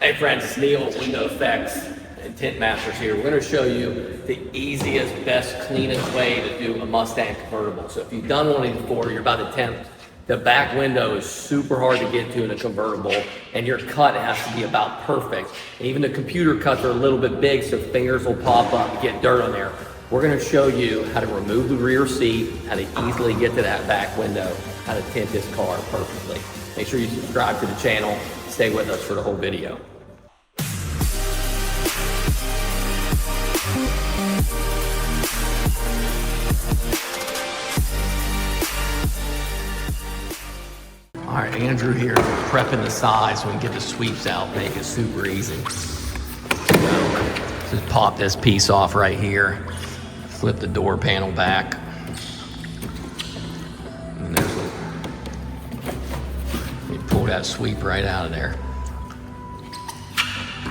Hey friends, it's Neil with WindowEffects and Tint Masters here. We're going to show you the easiest, best, cleanest way to do a Mustang convertible. So if you've done one of these before, you're about to attempt, the back window is super hard to get to in a convertible, and your cut has to be about perfect. And even the computer cuts are a little bit big, so fingers will pop up, get dirt on there. We're going to show you how to remove the rear seat, how to easily get to that back window, how to tint this car perfectly. Make sure you subscribe to the channel. Stay with us for the whole video. All right, Andrew here is prepping the sides so we can get the sweeps out, make it super easy. So, just pop this piece off right here, flip the door panel back. And there's you pull that sweep right out of there.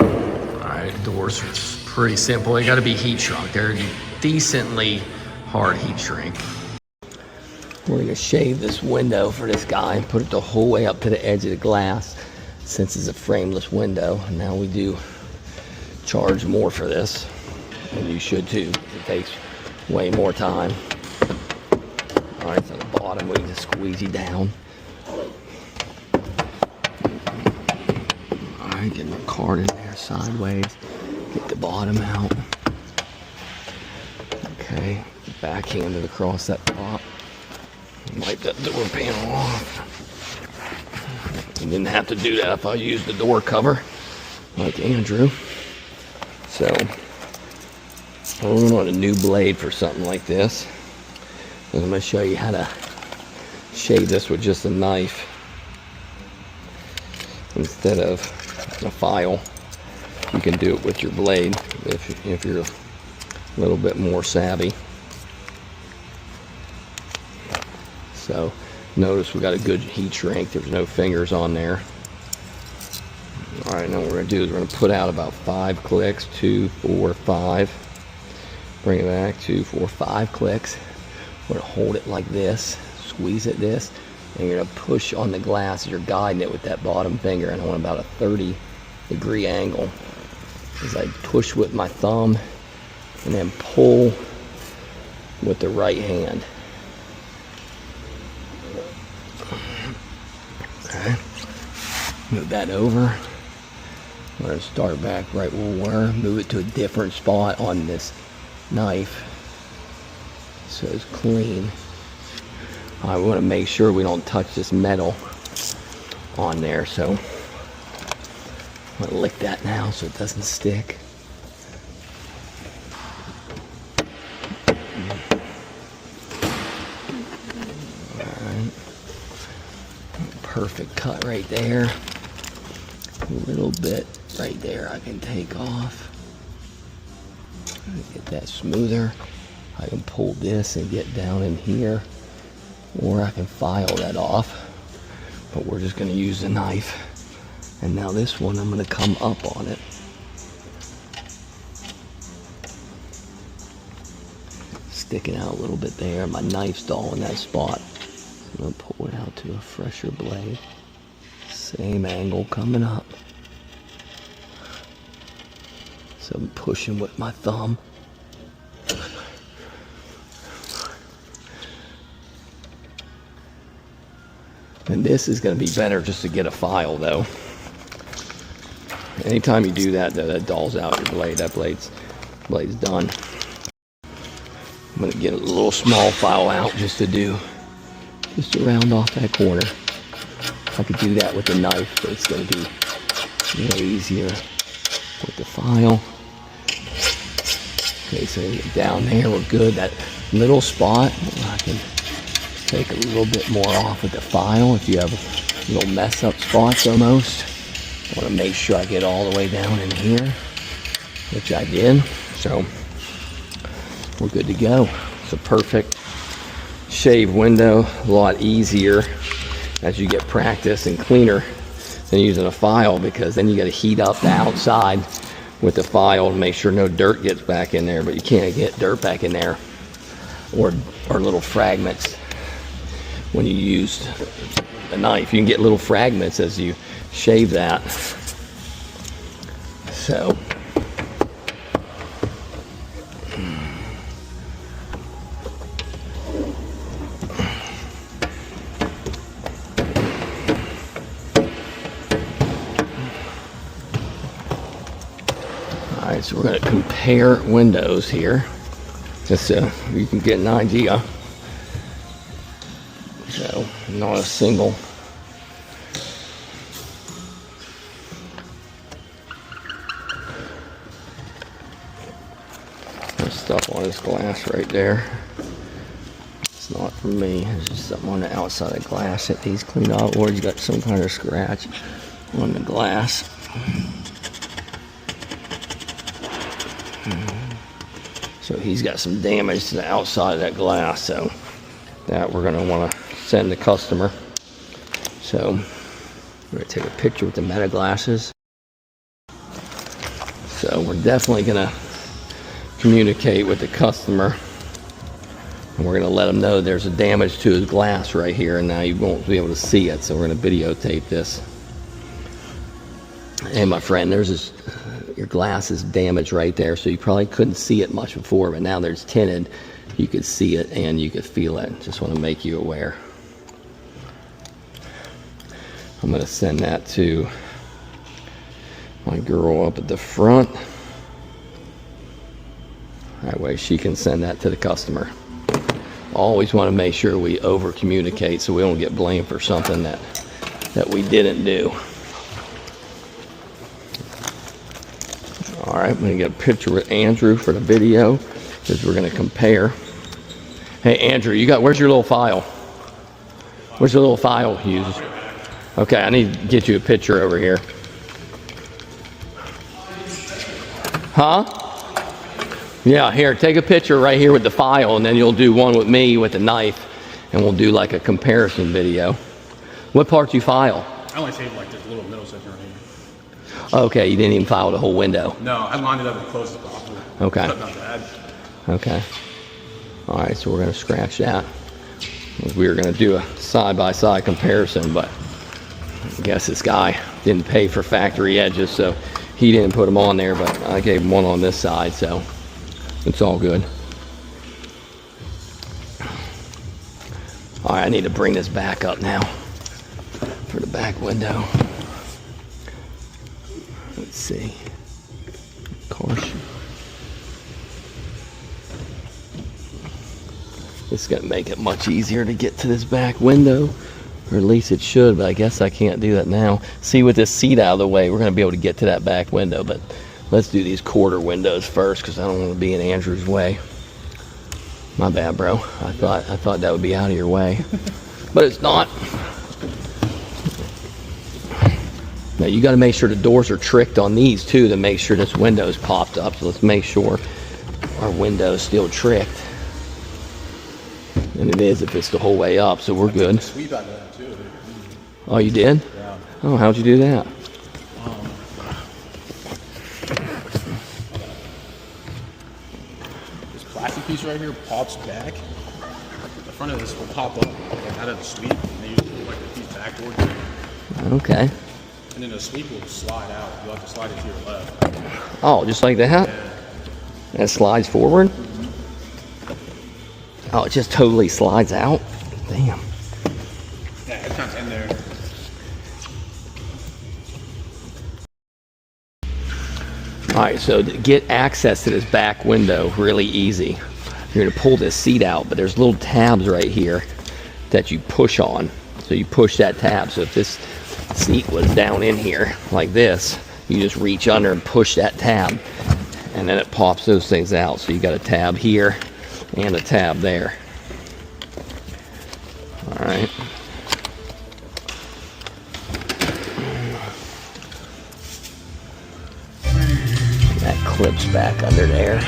All right, doors are pretty simple. They gotta be heat shrunk. They're decently hard heat shrink. We're gonna shave this window for this guy and put it the whole way up to the edge of the glass since it's a frameless window. And now we do charge more for this, and you should too. It takes way more time. All right, so the bottom we just squeeze you down. All right, get my card in there sideways. Get the bottom out. Okay, backhand it across that top. Wipe that door panel off. You didn't have to do that if I used the door cover, like Andrew. So, we're on a new blade for something like this. And I'm going to show you how to shave this with just a knife instead of a file. You can do it with your blade if you're a little bit more savvy. So notice we got a good heat shrink. There's no fingers on there. All right, now what we're gonna do is we're gonna put out about 5 clicks, 2, 4, 5. Bring it back, 2, 4, 5 clicks. We're gonna hold it like this, squeeze it this, and you're gonna push on the glass. You're guiding it with that bottom finger, and I want about a 30-degree angle. As I push with my thumb, and then pull with the right hand. Okay, move that over. We're going to start back right where we were, move it to a different spot on this knife so it's clean. I want to make sure we don't touch this metal on there, so I'm going to lick that now so it doesn't stick. Perfect cut right there. A little bit right there I can take off. Get that smoother. I can pull this and get down in here, or I can file that off, but we're just going to use the knife. And now this one I'm going to come up on it. Sticking out a little bit there. My knife's all in that spot. I'm going to pull it out to a fresher blade. Same angle coming up. So I'm pushing with my thumb. And this is going to be better just to get a file though. Anytime you do that though, that dulls out your blade. That blade's done. I'm going to get a little small file out just to round off that corner. I could do that with the knife, but it's going to be a little easier with the file. Okay, so down there we're good. That little spot, I can take a little bit more off with the file if you have little mess up spots almost. I want to make sure I get all the way down in here, which I did. So we're good to go. It's a perfect shave window, a lot easier as you get practice and cleaner than using a file, because then you got to heat up the outside with the file to make sure no dirt gets back in there, but you can't get dirt back in there or little fragments when you use a knife. You can get little fragments as you shave that. So alright, so we're going to compare windows here, just so you can get an idea. So, not a single. There's stuff on this glass right there. It's not for me, it's just something on the outside of the glass that needs cleaned out, or you got some kind of scratch on the glass. So he's got some damage to the outside of that glass, so that we're going to want to send the customer. So we're going to take a picture with the meta glasses. So we're definitely going to communicate with the customer, and we're going to let him know there's a damage to his glass right here, and now you won't be able to see it, so we're going to videotape this. Hey my friend, there's this, your glass is damaged right there, so you probably couldn't see it much before, but now there's tinted, you could see it and you could feel it. Just want to make you aware. I'm going to send that to my girl up at the front. That way she can send that to the customer. Always want to make sure we over communicate so we don't get blamed for something that we didn't do. Alright, I'm going to get a picture with Andrew for the video, because we're going to compare. Hey Andrew, where's your little file? Where's your little file you use? Okay, I need to get you a picture over here. Huh? Yeah, here, take a picture right here with the file, and then you'll do one with me with the knife, and we'll do like a comparison video. What part you file? I only saved like this little middle section right here. Okay, you didn't even file the whole window. No, I lined it up as close as possible. Okay. But not bad. Okay. All right, so we're going to scratch that. We were going to do a side-by-side comparison, but I guess this guy didn't pay for factory edges, so he didn't put them on there, but I gave him one on this side, so it's all good. All right, I need to bring this back up now for the back window. Let's see. Caution. This is going to make it much easier to get to this back window, or at least it should, but I guess I can't do that now. See, with this seat out of the way, we're going to be able to get to that back window, but let's do these quarter windows first, because I don't want to be in Andrew's way. My bad, bro. I thought that would be out of your way, but it's not. Now you got to make sure the doors are tricked on these too to make sure this window's popped up. So let's make sure our window's still tricked. And it is if it's the whole way up, so we're good. Sweep out of that too. Oh, you did? Yeah. Oh, how'd you do that? This plastic piece right here pops back. The front of this will pop up like out of the sweep, and they usually put like the piece back towards you. Okay. And then the sweep will slide out. You'll have to slide it to your left. Oh, just like that? Yeah. And it slides forward? Oh, it just totally slides out? Damn. Yeah, it comes in there. Alright, so to get access to this back window, really easy. You're going to pull this seat out, but there's little tabs right here that you push on. So you push that tab. So if this seat was down in here like this, you just reach under and push that tab, and then it pops those things out. So you got a tab here and a tab there. All right. That clips back under there.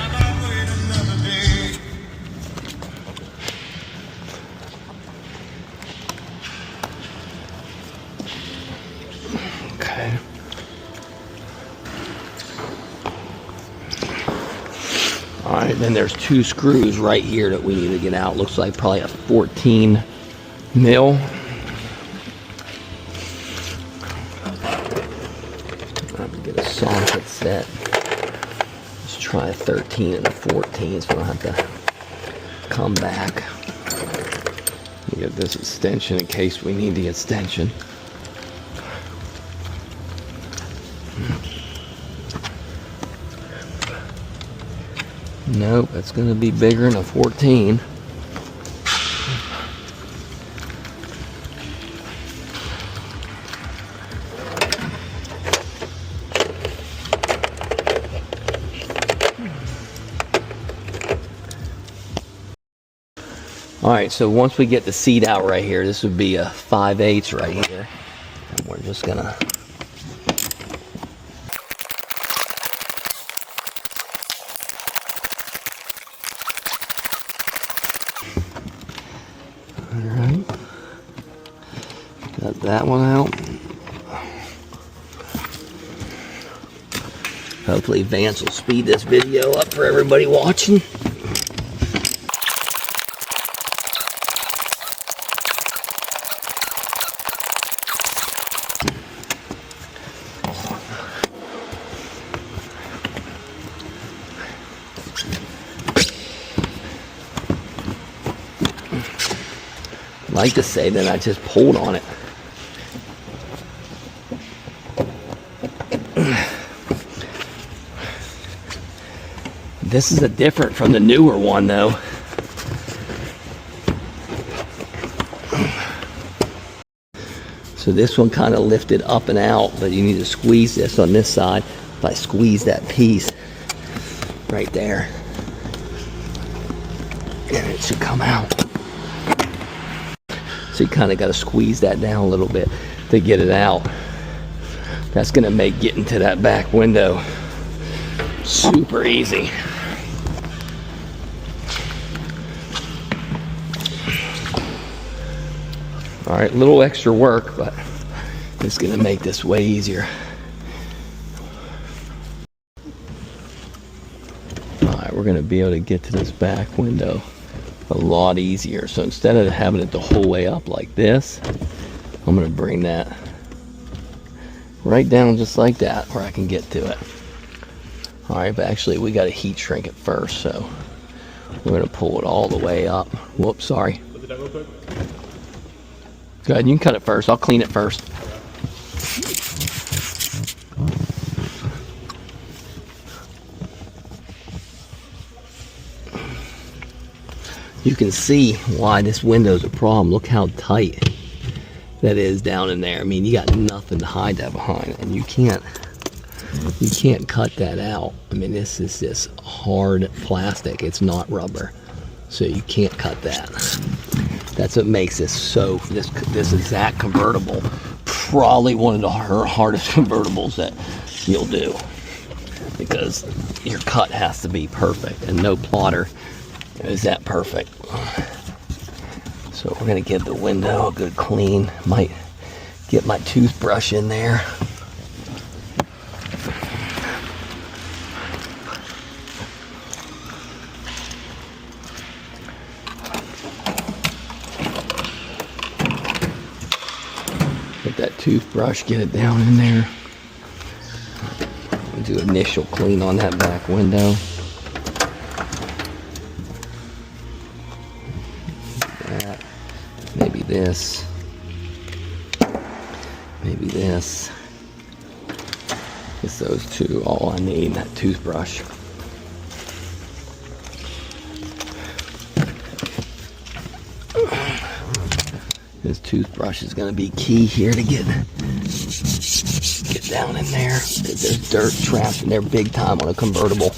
Okay. All right, then there's two screws right here that we need to get out. Looks like probably a 14 mil. I'm gonna get a socket set. Let's try a 13 and a 14 so I don't have to come back. Get this extension in case we need the extension. Nope, it's going to be bigger than a 14. Alright, so once we get the seat out right here, this would be a 5/8 right here. And we're just going to Alright, got that one out. Hopefully Vance will speed this video up for everybody watching. I like to say that I just pulled on it. This is a different from the newer one though. So this one kind of lifted up and out, but you need to squeeze this on this side. If I squeeze that piece right there, and it should come out. So you kind of got to squeeze that down a little bit to get it out. That's going to make getting to that back window super easy. All right, a little extra work, but it's going to make this way easier. All right, we're going to be able to get to this back window a lot easier. So instead of having it the whole way up like this, I'm going to bring that right down just like that where I can get to it. All right, but actually we got to heat shrink it first, so we're going to pull it all the way up. Whoops, sorry. Put the demo quick. Go ahead, you can cut it first. I'll clean it first. You can see why this window is a problem. Look how tight that is down in there. I mean, you got nothing to hide that behind, and you can't cut that out. I mean, this is just hard plastic. It's not rubber, so you can't cut that. That's what makes this so. This exact convertible probably one of the hardest convertibles that you'll do, because your cut has to be perfect, and no plotter is that perfect. So we're gonna give the window a good clean. Might get my toothbrush in there. Get that toothbrush, get it down in there. Do initial clean on that back window. Maybe this. Maybe this. It's those two, all I need, that toothbrush. This toothbrush is going to be key here to get down in there. There's dirt trapped in there big time on a convertible.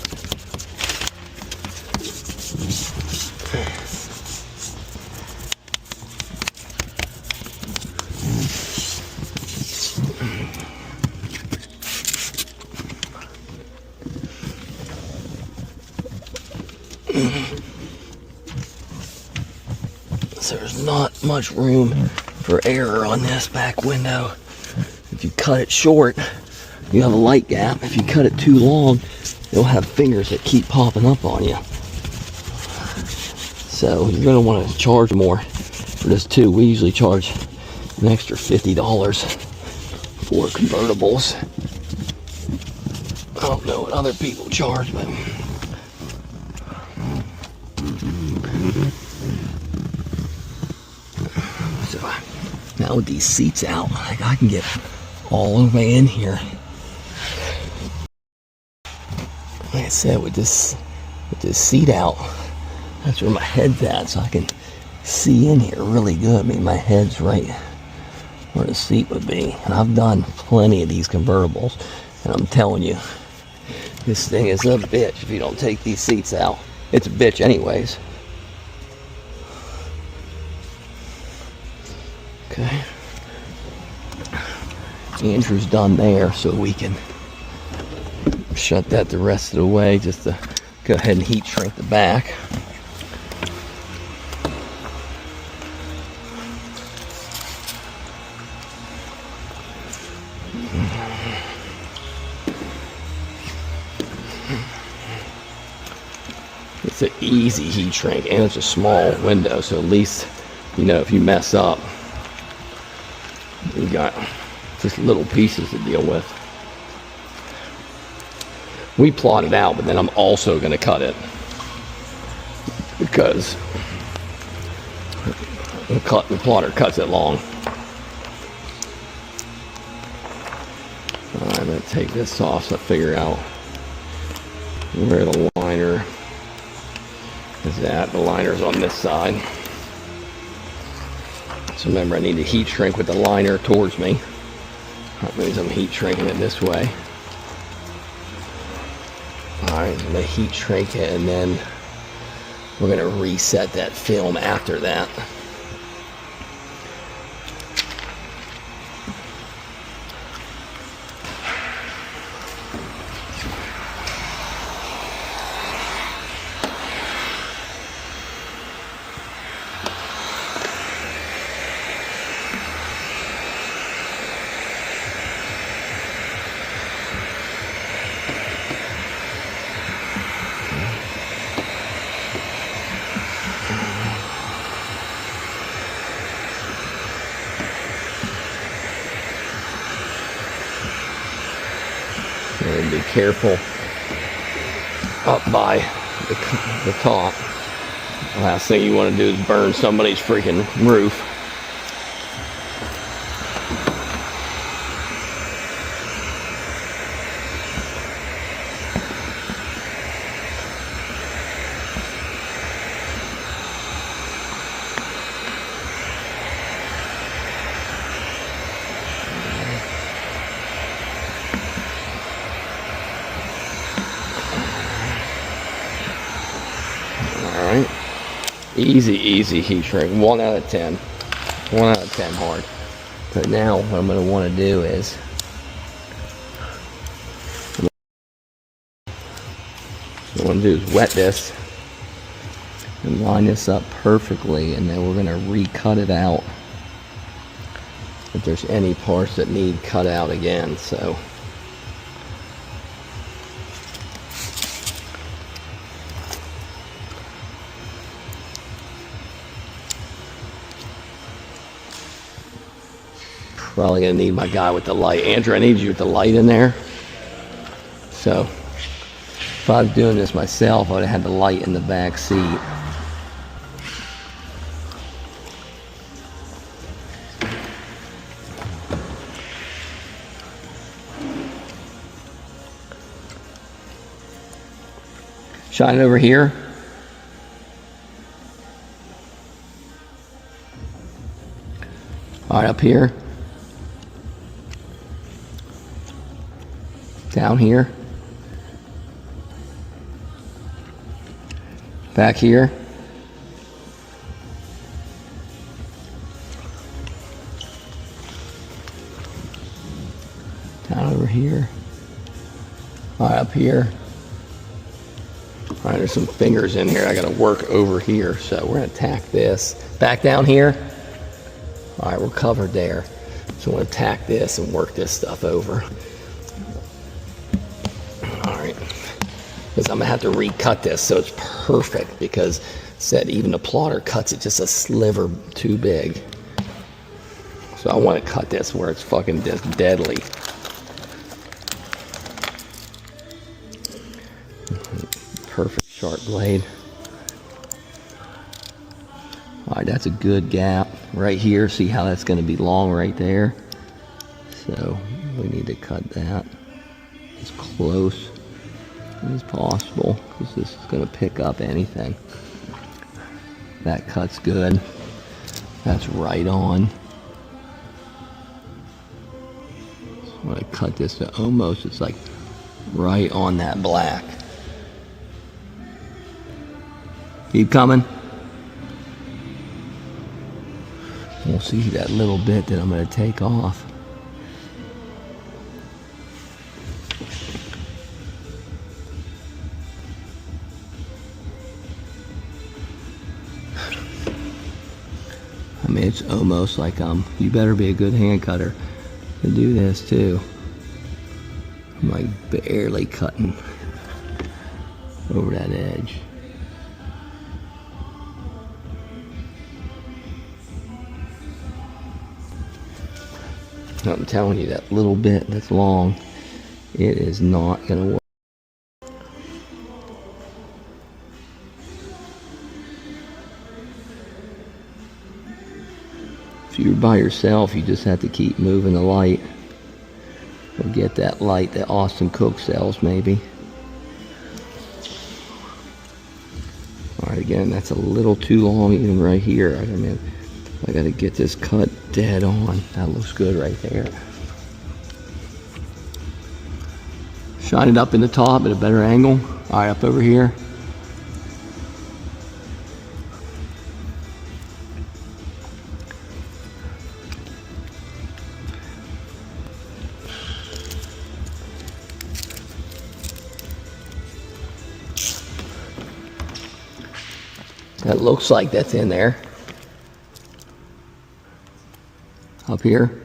So there's not much room for error on this back window. If you cut it short, you have a light gap. If you cut it too long, you'll have fingers that keep popping up on you. So you're going to want to charge more for this too. We usually charge an extra $50 for convertibles. I don't know what other people charge, but so now with these seats out, like I can get all the way in here. Like I said, with this seat out, that's where my head's at, so I can see in here really good. I mean, my head's right where the seat would be. And I've done plenty of these convertibles, and I'm telling you, this thing is a bitch if you don't take these seats out. It's a bitch anyways. Okay. Andrew's done there, so we can shut that the rest of the way, just to go ahead and heat shrink the back. It's an easy heat shrink, and it's a small window, so at least, you know, if you mess up, you got just little pieces to deal with. We plot it out, but then I'm also going to cut it, because the plotter cuts it long. Alright, I'm going to take this off so I figure out where the liner is at. The liner's on this side. So remember, I need to heat shrink with the liner towards me. That means I'm heat shrinking it this way. Alright, I'm going to heat shrink it, and then we're going to reset that film after that. And be careful up by the top. The last thing you want to do is burn somebody's freaking roof. Alright, easy heat shrink, 1 out of 10, 1 out of 10 hard. But now what I'm going to want to do is, wet this and line this up perfectly, and then we're going to recut it out if there's any parts that need cut out again. So probably gonna need my guy with the light. Andrew, I need you with the light in there. So if I was doing this myself, I would have had the light in the back seat. Shine it over here. All right, up here. Down here. Back here. Down over here. All right, up here. All right, there's some fingers in here I gotta work over here, so we're gonna tack this. Back down here. All right, we're covered there. So I'm gonna tack this and work this stuff over. All right, because I'm gonna have to recut this so it's perfect, because said even the plotter cuts it just a sliver too big. So I want to cut this where it's fucking just deadly. perfect sharp blade. All right, that's a good gap right here. See how that's going to be long right there? So we need to cut that as close as possible because this is going to pick up anything. That cut's good. That's right on. So I'm going to cut this to almost, it's like right on that black. Keep coming. We'll see that little bit that I'm going to take off. I mean, it's almost like you better be a good hand cutter to do this too. I'm like barely cutting over that edge. I'm telling you, that little bit that's long, it is not going to work. If you're by yourself, you just have to keep moving the light. Or get that light that Austin Cook sells, maybe. Alright, again, that's a little too long even right here. I mean, I got to get this cut dead on. That looks good right there. Shine it up in the top at a better angle. Alright, up over here. That looks like that's in there. Up here.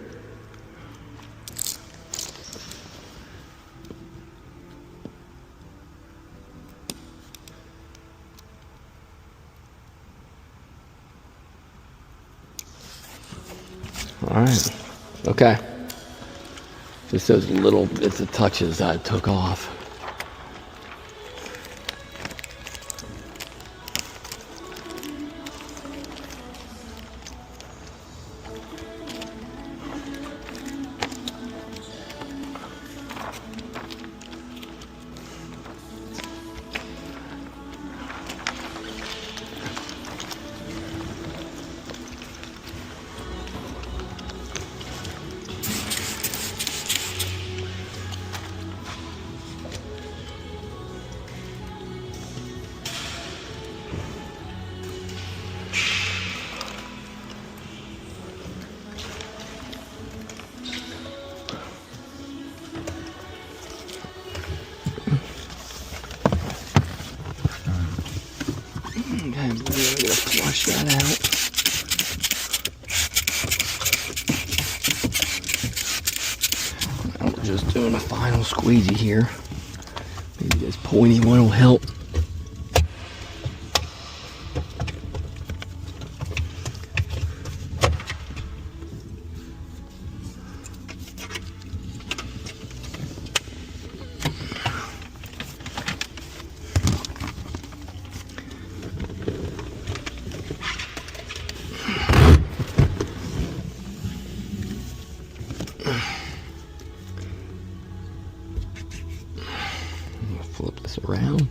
All right. Okay. Just those little bits of touches I took off. Okay, we're gonna flush that out. Now we're just doing a final squeegee here. Maybe this pointy one will help. Flip this around.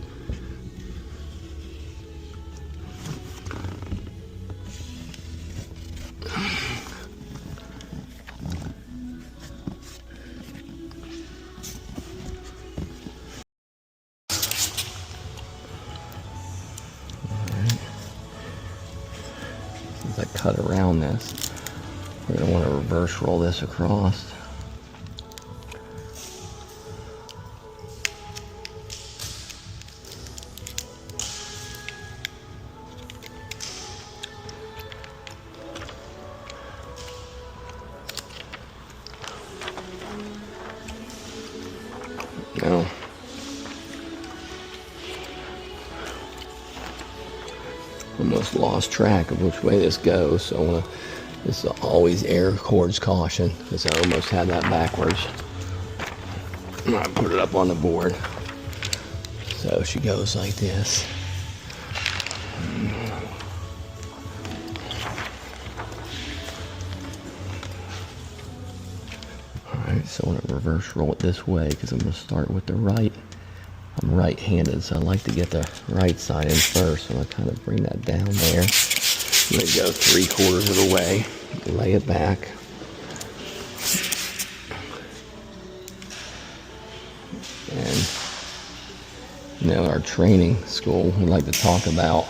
Since I cut around this, we're going to want to reverse roll this across. Now, almost lost track of which way this goes, so this is always air cords caution, because I almost had that backwards. I put it up on the board. So she goes like this. Alright, so I'm going to reverse roll it this way because I'm going to start with the right. I'm right-handed, so I like to get the right side in first. So I'm going to kind of bring that down there. I'm going to go 3/4 of the way, lay it back. And, you know, our training school, we like to talk about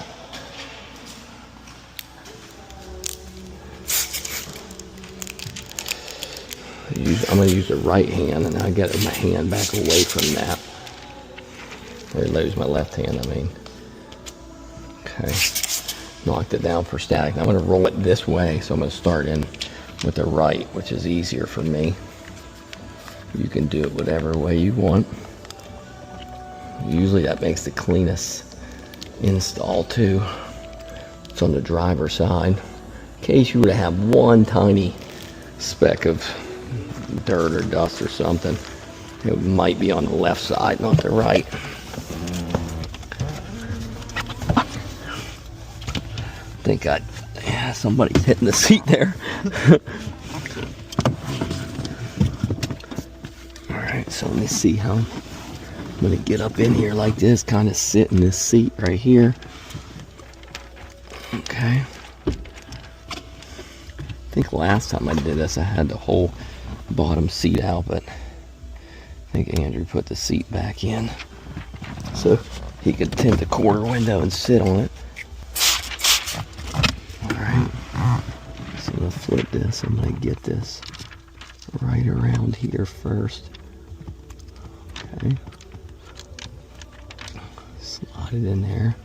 I'm going to use the right hand, and I get my hand back away from that. Or lose my left hand, I mean. Okay. Knocked it down for static. Now I'm going to roll it this way, so I'm going to start in with the right, which is easier for me. You can do it whatever way you want. Usually that makes the cleanest install too. It's on the driver's side. In case you would have one tiny speck of dirt or dust or something, it might be on the left side, not the right. I think somebody's hitting the seat there. Alright, so let me see how I'm going to get up in here like this, kind of sit in this seat right here. Okay. I think last time I did this I had the whole bottom seat out, but I think Andrew put the seat back in so he could tint the quarter window and sit on it. Alright, so I'm going to flip this. I'm going to get this right around here first. Okay, slide it in there.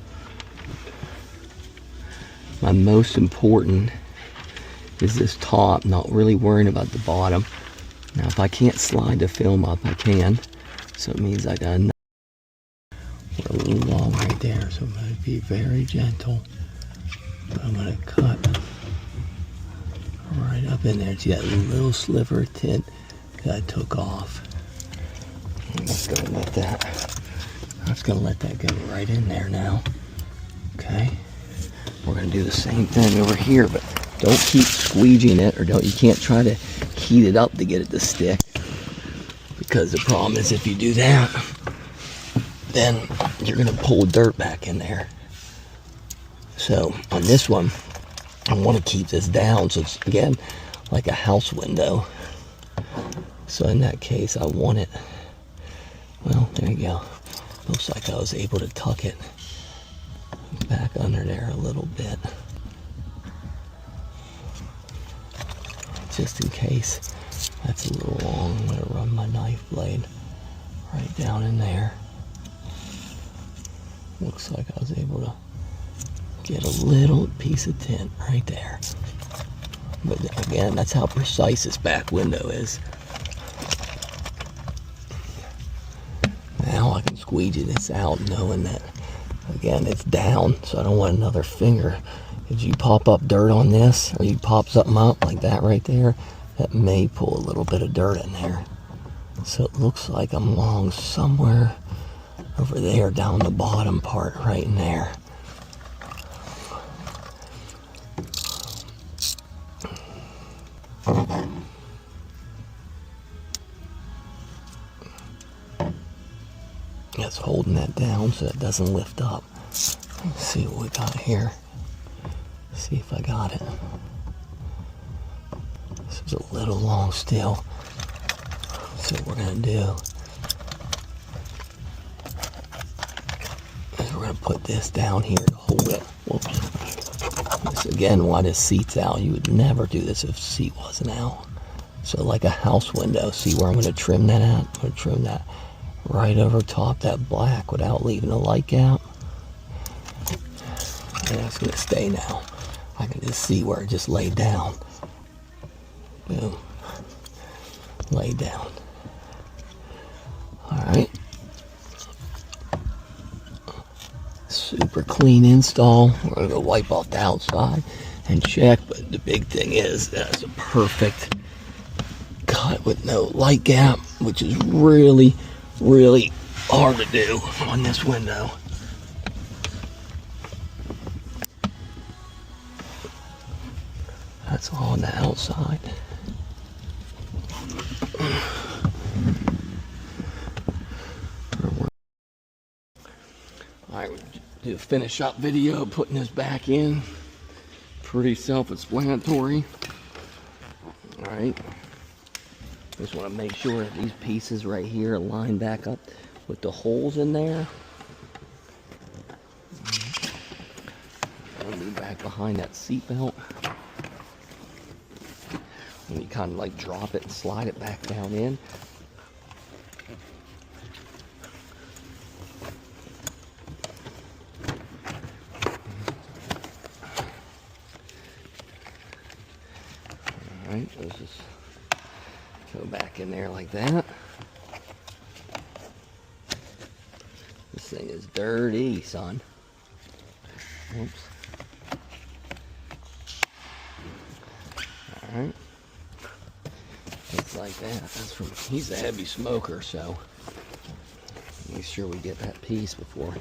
My most important is this top, not really worrying about the bottom. Now if I can't slide the film up, I can. So it means I got enough. We're a little long right there, so I'm going to be very gentle. But I'm going to cut right up in there. See that little sliver of tint that I took off. I'm just going to let that go right in there now. Okay. We're going to do the same thing over here, but don't keep squeegeeing it, or you can't try to heat it up to get it to stick. Because the problem is if you do that, then you're going to pull dirt back in there. So on this one, I want to keep this down so it's, again, like a house window. So in that case, I want it, well, there you go. Looks like I was able to tuck it back under there a little bit. Just in case that's a little long, I'm going to run my knife blade right down in there. Looks like I was able to get a little piece of tint right there. But again, that's how precise this back window is. Now I can squeegee this out knowing that, again, it's down, so I don't want another finger. If you pop up dirt on this, or you pop something up like that right there, that may pull a little bit of dirt in there. So it looks like I'm along somewhere over there down the bottom part right in there. It's holding that down so it doesn't lift up. Let's see what we got here. See if I got it. This is a little long still. So what we're gonna do is we're gonna put this down here to hold it. Whoops. This again, why this seat's out. You would never do this if the seat wasn't out. So like a house window, see where I'm gonna trim that at? I'm gonna trim that right over top that black without leaving a light gap. And it's gonna stay now. I can just see where it just laid down. Boom. Laid down. Alright. Super clean install. We're gonna go wipe off the outside and check, but the big thing is that's a perfect cut with no light gap, which is really hard to do on this window. That's all on the outside. Alright, we'll do a finish up video putting this back in. Pretty self-explanatory. Alright. Just want to make sure that these pieces right here line back up with the holes in there. I'll be back behind that seat belt. And you kind of like drop it and slide it back down in. Alright, let's just go back in there like that. This thing is dirty, son. Oops. Alright. Just like that. That's from, he's a heavy smoker, so make sure we get that piece before.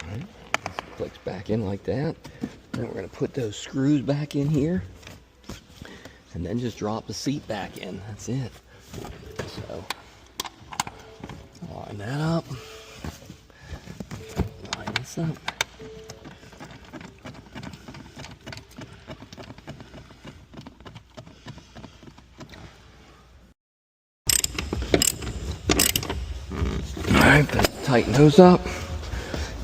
Alright. Clicks back in like that. Then we're going to put those screws back in here. And then just drop the seat back in. That's it. So, line that up. Line this up. Alright, tighten those up.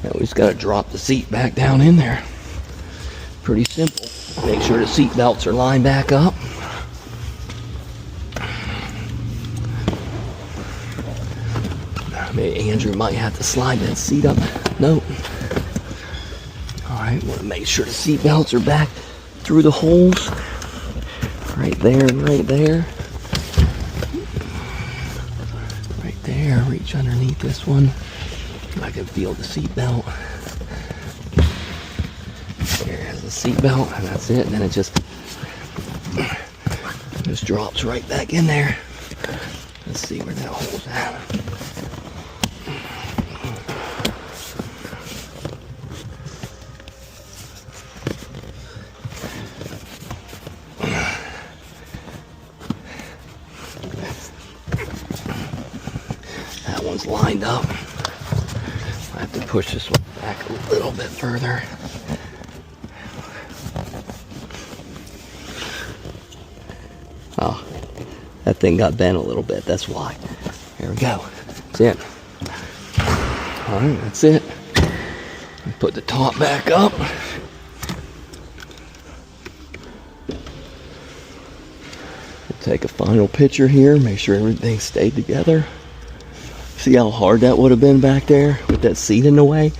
Now we just got to drop the seat back down in there. Pretty simple. Make sure the seat belts are lined back up. Maybe Andrew might have to slide that seat up. Nope. Alright, want to make sure the seat belts are back through the holes. Right there and right there. Right there. Reach underneath this one. I can feel the seat belt. There's the seat belt, and that's it. And then it just drops right back in there. Let's see where that hole's at. That one's lined up. I have to push this one back a little bit further. Oh, that thing got bent a little bit, that's why. There we go. That's it. Alright, that's it. Put the top back up. Take a final picture here, make sure everything stayed together. See how hard that would have been back there with that seat in the way?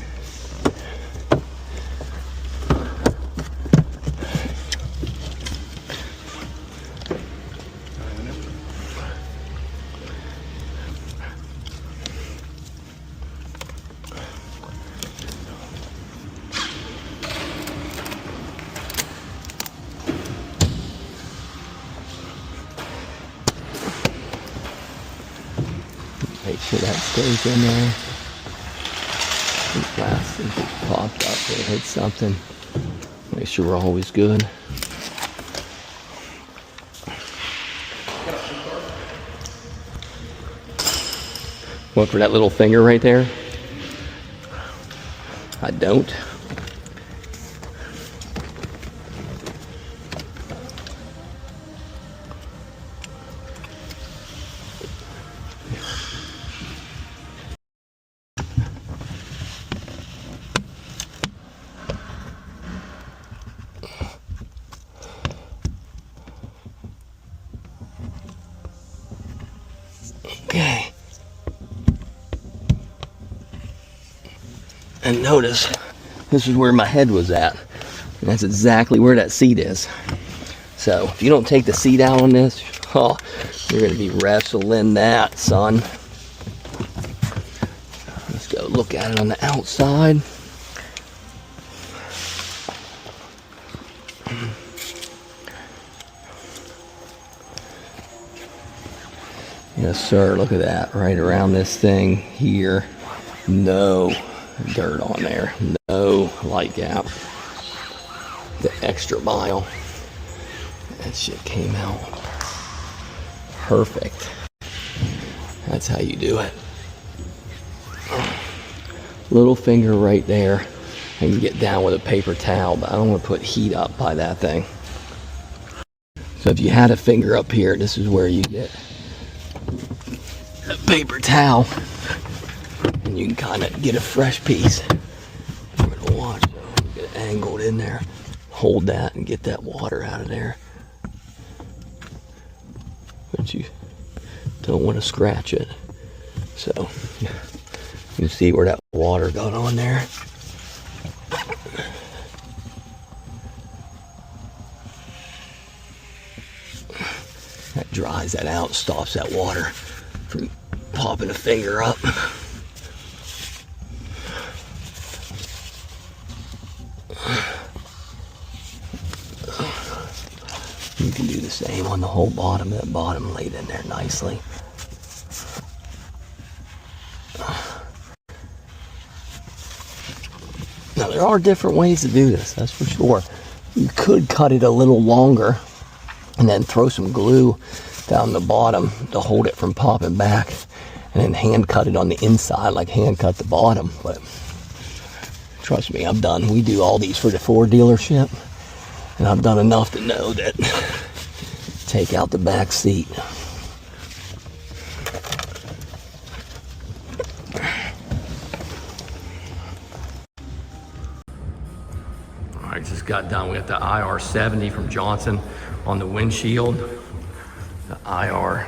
Make sure that stays in there. The plastic just popped up or hit something. Make sure we're always good. What, for that little finger right there? I don't. Okay. And notice, this is where my head was at. And that's exactly where that seat is. So, if you don't take the seat out on this, oh, you're going to be wrestling that, son. Let's go look at it on the outside. Yes, sir. Look at that. Right around this thing here. No dirt on there. No light gap. The extra mile. That shit came out perfect. That's how you do it. Little finger right there. I can get down with a paper towel, but I don't want to put heat up by that thing. So if you had a finger up here, this is where you get a paper towel, and you can kind of get a fresh piece. I'm gonna watch, so get it angled in there. Hold that and get that water out of there. But you don't want to scratch it. So you see where that water got on there. That dries that out, stops that water from popping a finger up. You can do the same on the whole bottom. That bottom laid in there nicely. Now there are different ways to do this, that's for sure. You could cut it a little longer and then throw some glue down the bottom to hold it from popping back, and then hand cut it on the inside, like hand cut the bottom. But trust me, I've done, we do all these for the Ford dealership, and I've done enough to know that take out the back seat. All right, just got done. We got the IR 70 from Johnson on the windshield. The IR,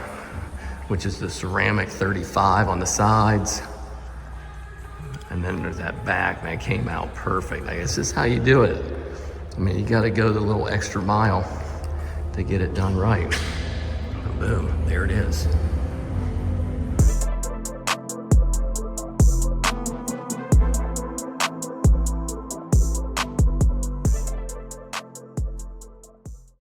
which is the ceramic 35 on the sides. And then there's that back, man, it came out perfect. I guess this is how you do it. I mean, you gotta go the little extra mile to get it done right. Boom, there it is.